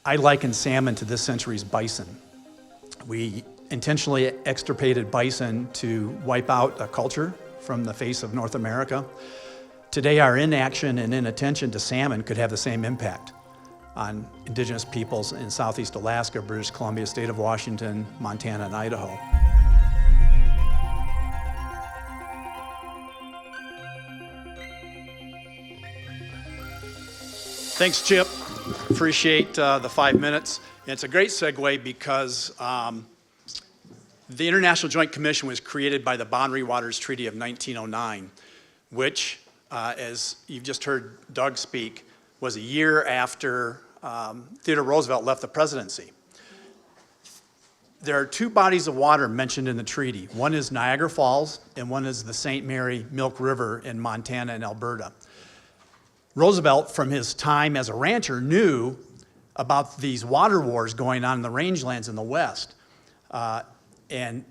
I liken salmon to this century's bison. We intentionally extirpated bison to wipe out a culture from the face of North America. Today, our inaction and inattention to salmon could have the same impact on indigenous peoples in Southeast Alaska, British Columbia, state of Washington, Montana, and Idaho. Thanks, Chip. Appreciate the 5 minutes. And it's a great segue because the International Joint Commission was created by the Boundary Waters Treaty of 1909, which, as you've just heard Doug speak, was a year after Theodore Roosevelt left the presidency. There are two bodies of water mentioned in the treaty. One is Niagara Falls, and one is the St. Mary Milk River in Montana and Alberta. Roosevelt, from his time as a rancher, knew about these water wars going on in the rangelands in the West. And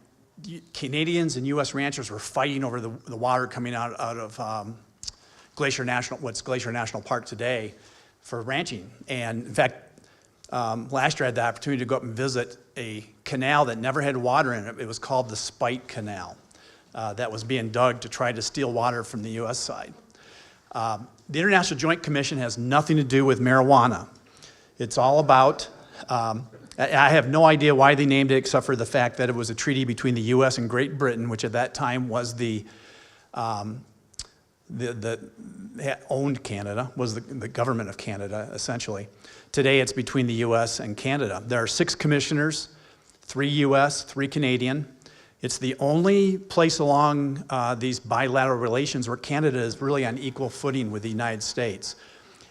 Canadians and U.S. ranchers were fighting over the water coming out of what's Glacier National Park today for ranching. And in fact, last year I had the opportunity to go up and visit a canal that never had water in it. It was called the Spite Canal that was being dug to try to steal water from the U.S. side. The International Joint Commission has nothing to do with marijuana. It's all about, I have no idea why they named it except for the fact that it was a treaty between the U.S. and Great Britain, which at that time was owned Canada, was the government of Canada, essentially. Today it's between the U.S. and Canada. There are 6 commissioners, 3 U.S., 3 Canadian. It's the only place along these bilateral relations where Canada is really on equal footing with the United States.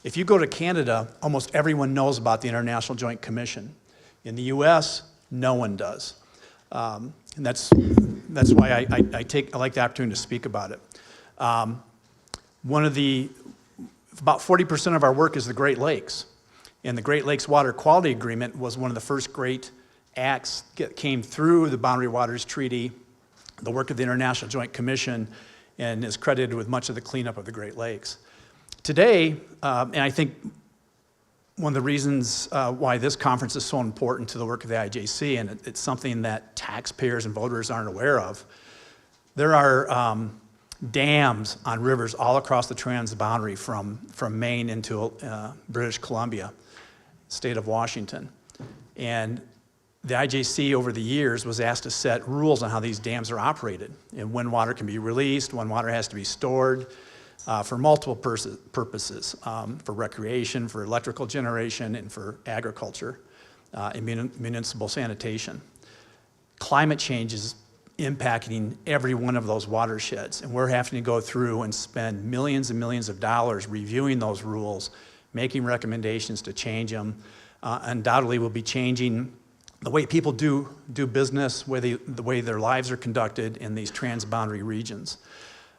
If you go to Canada, almost everyone knows about the International Joint Commission. In the U.S., no one does. And that's why I like the opportunity to speak about it. About 40% of our work is the Great Lakes. And the Great Lakes Water Quality Agreement was one of the first great acts that came through the Boundary Waters Treaty, the work of the International Joint Commission, and is credited with much of the cleanup of the Great Lakes. Today, and I think one of the reasons why this conference is so important to the work of the IJC, and it's something that taxpayers and voters aren't aware of, there are dams on rivers all across the transboundary from Maine into British Columbia, state of Washington. And the IJC over the years was asked to set rules on how these dams are operated and when water can be released, when water has to be stored for multiple purposes, for recreation, for electrical generation, and for agriculture and municipal sanitation. Climate change is impacting every one of those watersheds, and we're having to go through and spend millions and millions of dollars reviewing those rules, making recommendations to change them. Undoubtedly, we'll be changing the way people do business, the way their lives are conducted in these transboundary regions.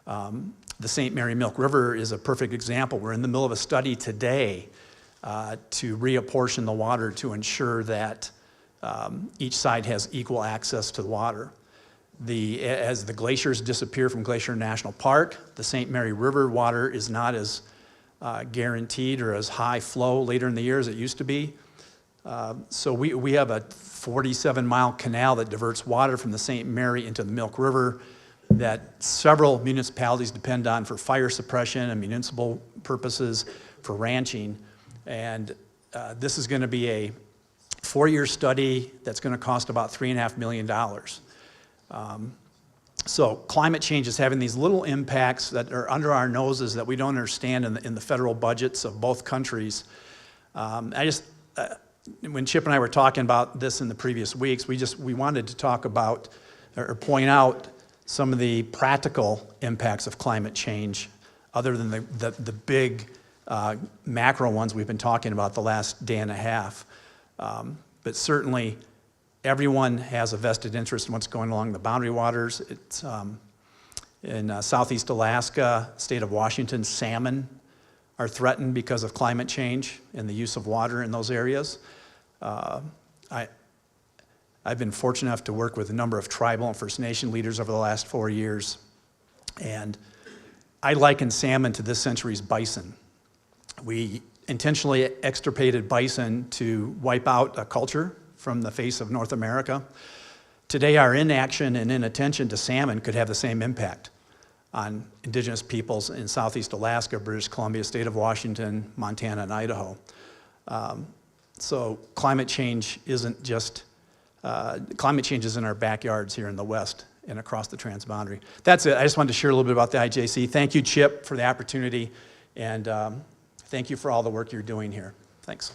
The St. Mary Milk River is a perfect example. We're in the middle of a study today to reapportion the water to ensure that each side has equal access to the water. As the glaciers disappear from Glacier National Park, the St. Mary River water is not as guaranteed or as high flow later in the year as it used to be. So we have a 47-mile canal that diverts water from the St. Mary into the Milk River that several municipalities depend on for fire suppression and municipal purposes for ranching. And this is going to be a 4-year study that's going to cost about $3.5 million. So climate change is having these little impacts that are under our noses that we don't understand in the federal budgets of both countries. When Chip and I were talking about this in the previous weeks, we wanted to talk about or point out some of the practical impacts of climate change other than the big macro ones we've been talking about the last day and a half. But certainly everyone has a vested interest in what's going along the boundary waters. It's in Southeast Alaska, state of Washington, salmon are threatened because of climate change and the use of water in those areas. I've been fortunate enough to work with a number of tribal and First Nation leaders over the last 4 years, and I liken salmon to this century's bison. We intentionally extirpated bison to wipe out a culture from the face of North America. Today, our inaction and inattention to salmon could have the same impact on indigenous peoples in Southeast Alaska, British Columbia, state of Washington, Montana, and Idaho. So climate change isn't just, climate change is in our backyards here in the West and across the transboundary. That's it. I just wanted to share a little bit about the IJC. Thank you, Chip, for the opportunity, and thank you for all the work you're doing here. Thanks.